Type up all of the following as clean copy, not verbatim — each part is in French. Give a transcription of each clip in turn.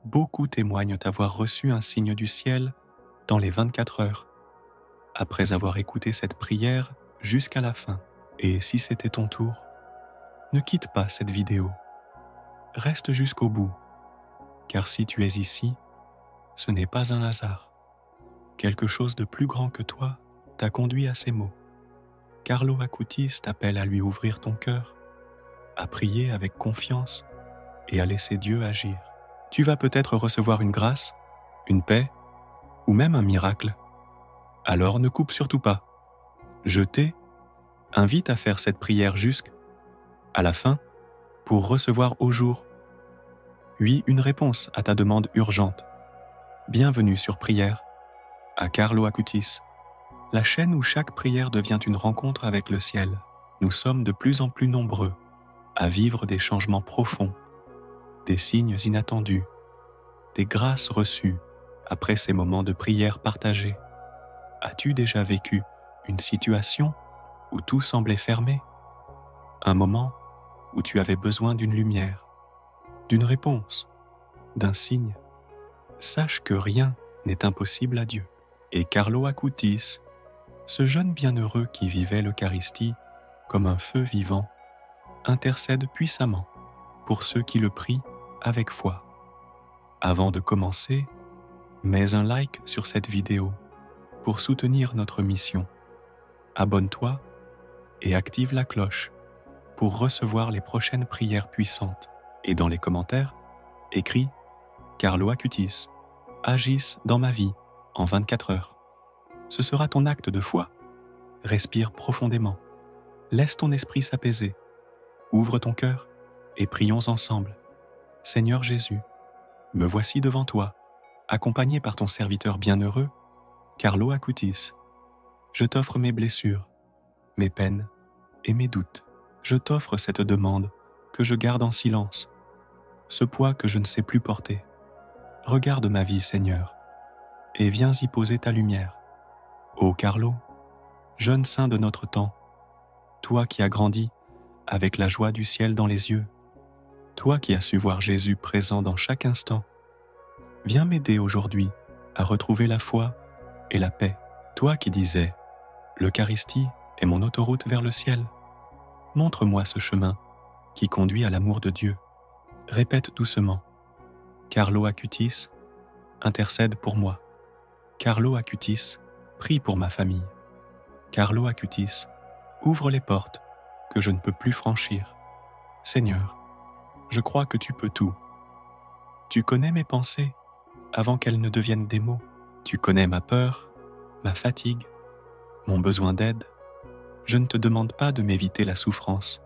Beaucoup témoignent avoir reçu un signe du ciel dans les 24 heures, après avoir écouté cette prière jusqu'à la fin. Et si c'était ton tour, ne quitte pas cette vidéo. Reste jusqu'au bout, car si tu es ici, ce n'est pas un hasard. Quelque chose de plus grand que toi t'a conduit à ces mots. Carlo Acutis t'appelle à lui ouvrir ton cœur, à prier avec confiance et à laisser Dieu agir. Tu vas peut-être recevoir une grâce, une paix ou même un miracle. Alors ne coupe surtout pas. Je t'invite à faire cette prière jusqu'à la fin pour recevoir au jour, oui, une réponse à ta demande urgente. Bienvenue sur Prière à Carlo Acutis, la chaîne où chaque prière devient une rencontre avec le ciel. Nous sommes de plus en plus nombreux à vivre des changements profonds, des signes inattendus, des grâces reçues après ces moments de prière partagés. As-tu déjà vécu une situation où tout semblait fermé? Un moment où tu avais besoin d'une lumière, d'une réponse, d'un signe? Sache que rien n'est impossible à Dieu. Et Carlo Acutis, ce jeune bienheureux qui vivait l'Eucharistie comme un feu vivant, intercède puissamment pour ceux qui le prient avec foi. Avant de commencer, mets un like sur cette vidéo pour soutenir notre mission. Abonne-toi et active la cloche pour recevoir les prochaines prières puissantes. Et dans les commentaires, écris Carlo Acutis, agisse dans ma vie en 24 heures. Ce sera ton acte de foi. Respire profondément. Laisse ton esprit s'apaiser. Ouvre ton cœur et prions ensemble. Seigneur Jésus, me voici devant toi, accompagné par ton serviteur bienheureux, Carlo Acutis. Je t'offre mes blessures, mes peines et mes doutes. Je t'offre cette demande que je garde en silence, ce poids que je ne sais plus porter. Regarde ma vie, Seigneur, et viens y poser ta lumière. Ô Carlo, jeune saint de notre temps, toi qui as grandi avec la joie du ciel dans les yeux, toi qui as su voir Jésus présent dans chaque instant, viens m'aider aujourd'hui à retrouver la foi et la paix. Toi qui disais, l'Eucharistie est mon autoroute vers le ciel. Montre-moi ce chemin qui conduit à l'amour de Dieu. Répète doucement, Carlo Acutis, intercède pour moi. Carlo Acutis, prie pour ma famille. Carlo Acutis, ouvre les portes que je ne peux plus franchir. Seigneur, je crois que tu peux tout. Tu connais mes pensées avant qu'elles ne deviennent des mots. Tu connais ma peur, ma fatigue, mon besoin d'aide. Je ne te demande pas de m'éviter la souffrance,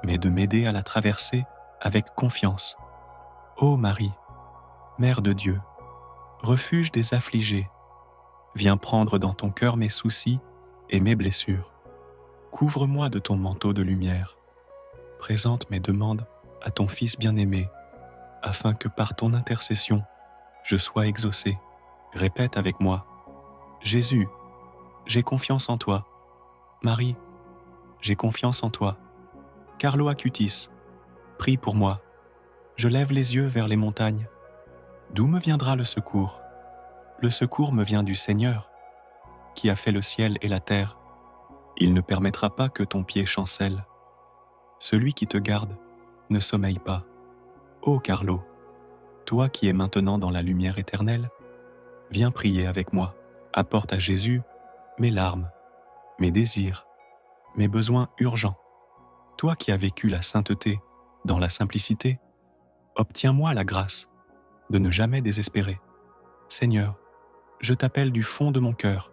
mais de m'aider à la traverser avec confiance. Ô Marie, Mère de Dieu, refuge des affligés, viens prendre dans ton cœur mes soucis et mes blessures. Couvre-moi de ton manteau de lumière. Présente mes demandes à ton Fils bien-aimé, afin que par ton intercession, je sois exaucé. Répète avec moi, Jésus, j'ai confiance en toi. Marie, j'ai confiance en toi. Carlo Acutis, prie pour moi. Je lève les yeux vers les montagnes. D'où me viendra le secours? Le secours me vient du Seigneur, qui a fait le ciel et la terre. Il ne permettra pas que ton pied chancelle. Celui qui te garde ne sommeille pas. Ô Carlo, toi qui es maintenant dans la lumière éternelle, viens prier avec moi. Apporte à Jésus mes larmes, mes désirs, mes besoins urgents. Toi qui as vécu la sainteté dans la simplicité, obtiens-moi la grâce de ne jamais désespérer. Seigneur, je t'appelle du fond de mon cœur.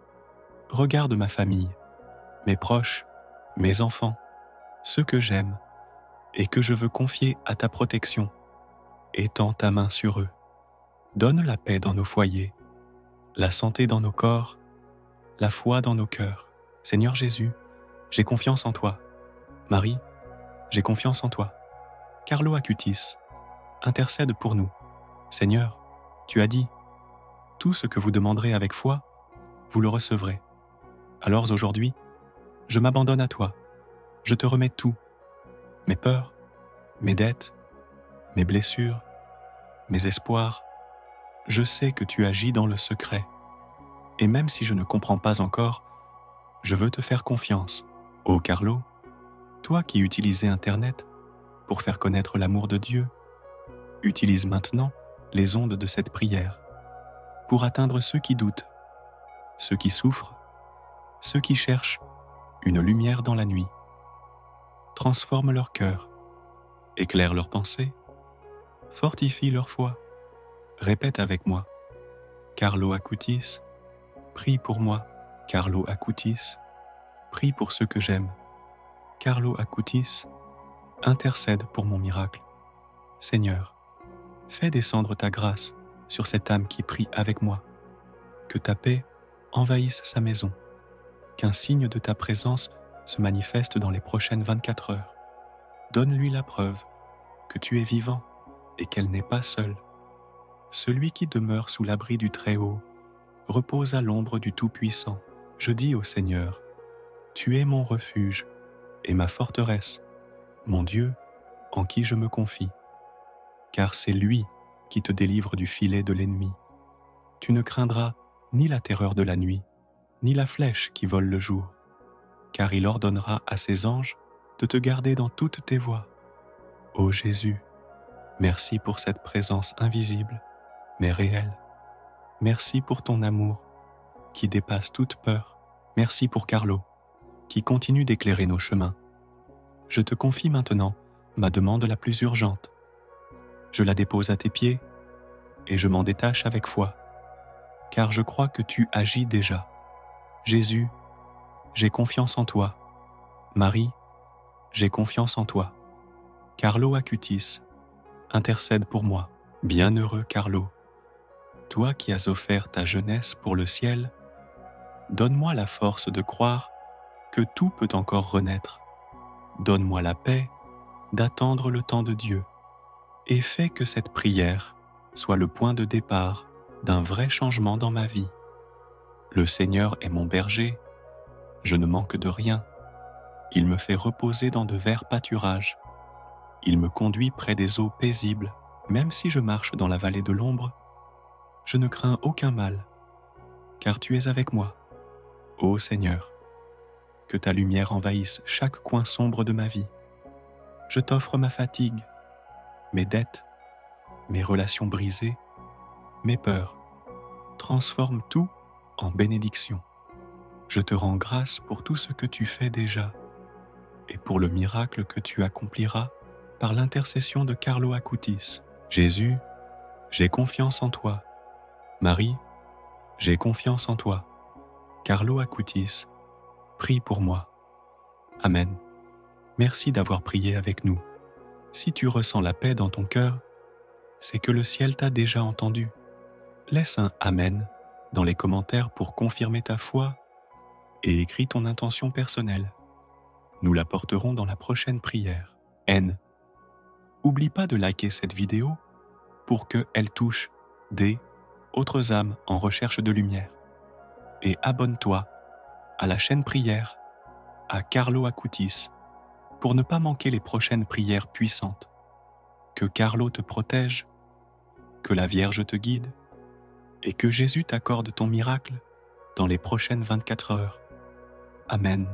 Regarde ma famille, mes proches, mes enfants, ceux que j'aime et que je veux confier à ta protection. Étends ta main sur eux. Donne la paix dans nos foyers, la santé dans nos corps, la foi dans nos cœurs. Seigneur Jésus, j'ai confiance en toi. Marie, j'ai confiance en toi. Carlo Acutis, intercède pour nous. Seigneur, tu as dit, tout ce que vous demanderez avec foi, vous le recevrez. Alors aujourd'hui, je m'abandonne à toi. Je te remets tout, mes peurs, mes dettes, mes blessures, mes espoirs, Je sais que tu agis dans le secret, et même si je ne comprends pas encore, je veux te faire confiance. Oh Carlo, toi qui utilisais Internet pour faire connaître l'amour de Dieu, utilise maintenant les ondes de cette prière pour atteindre ceux qui doutent, ceux qui souffrent, ceux qui cherchent une lumière dans la nuit. Transforme leur cœur, éclaire leurs pensées, fortifie leur foi. Répète avec moi. Carlo Acutis, prie pour moi. Carlo Acutis, prie pour ceux que j'aime. Carlo Acutis, intercède pour mon miracle. Seigneur, fais descendre ta grâce sur cette âme qui prie avec moi. Que ta paix envahisse sa maison. Qu'un signe de ta présence se manifeste dans les prochaines 24 heures. Donne-lui la preuve que tu es vivant et qu'elle n'est pas seule. Celui qui demeure sous l'abri du Très-Haut repose à l'ombre du Tout-Puissant. Je dis au Seigneur, tu es mon refuge et ma forteresse, mon Dieu en qui je me confie. Car c'est lui qui te délivre du filet de l'ennemi. Tu ne craindras ni la terreur de la nuit, ni la flèche qui vole le jour, car il ordonnera à ses anges de te garder dans toutes tes voies. Ô Jésus, merci pour cette présence invisible, mais réelle. Merci pour ton amour qui dépasse toute peur. Merci pour Carlo, qui continue d'éclairer nos chemins. Je te confie maintenant ma demande la plus urgente. Je la dépose à tes pieds et je m'en détache avec foi, car je crois que tu agis déjà. Jésus, j'ai confiance en toi. Marie, j'ai confiance en toi. Carlo Acutis, intercède pour moi. Bienheureux Carlo, toi qui as offert ta jeunesse pour le ciel, donne-moi la force de croire que tout peut encore renaître. Donne-moi la paix d'attendre le temps de Dieu et fais que cette prière soit le point de départ d'un vrai changement dans ma vie. Le Seigneur est mon berger, je ne manque de rien. Il me fait reposer dans de verts pâturages. Il me conduit près des eaux paisibles. Même si je marche dans la vallée de l'ombre, je ne crains aucun mal, car tu es avec moi. Ô Seigneur, que ta lumière envahisse chaque coin sombre de ma vie. Je t'offre ma fatigue, mes dettes, mes relations brisées, mes peurs. Transforme tout en bénédiction. Je te rends grâce pour tout ce que tu fais déjà et pour le miracle que tu accompliras par l'intercession de Carlo Acutis. Jésus, j'ai confiance en toi. Marie, j'ai confiance en toi. Carlo Acutis, prie pour moi. Amen. Merci d'avoir prié avec nous. Si tu ressens la paix dans ton cœur, c'est que le ciel t'a déjà entendu. Laisse un Amen dans les commentaires pour confirmer ta foi et écris ton intention personnelle. Nous la porterons dans la prochaine prière. N. Oublie pas de liker cette vidéo pour qu'elle touche des autres âmes en recherche de lumière. Et abonne-toi à la chaîne prière à Carlo Acutis pour ne pas manquer les prochaines prières puissantes. Que Carlo te protège, que la Vierge te guide et que Jésus t'accorde ton miracle dans les prochaines 24 heures. Amen.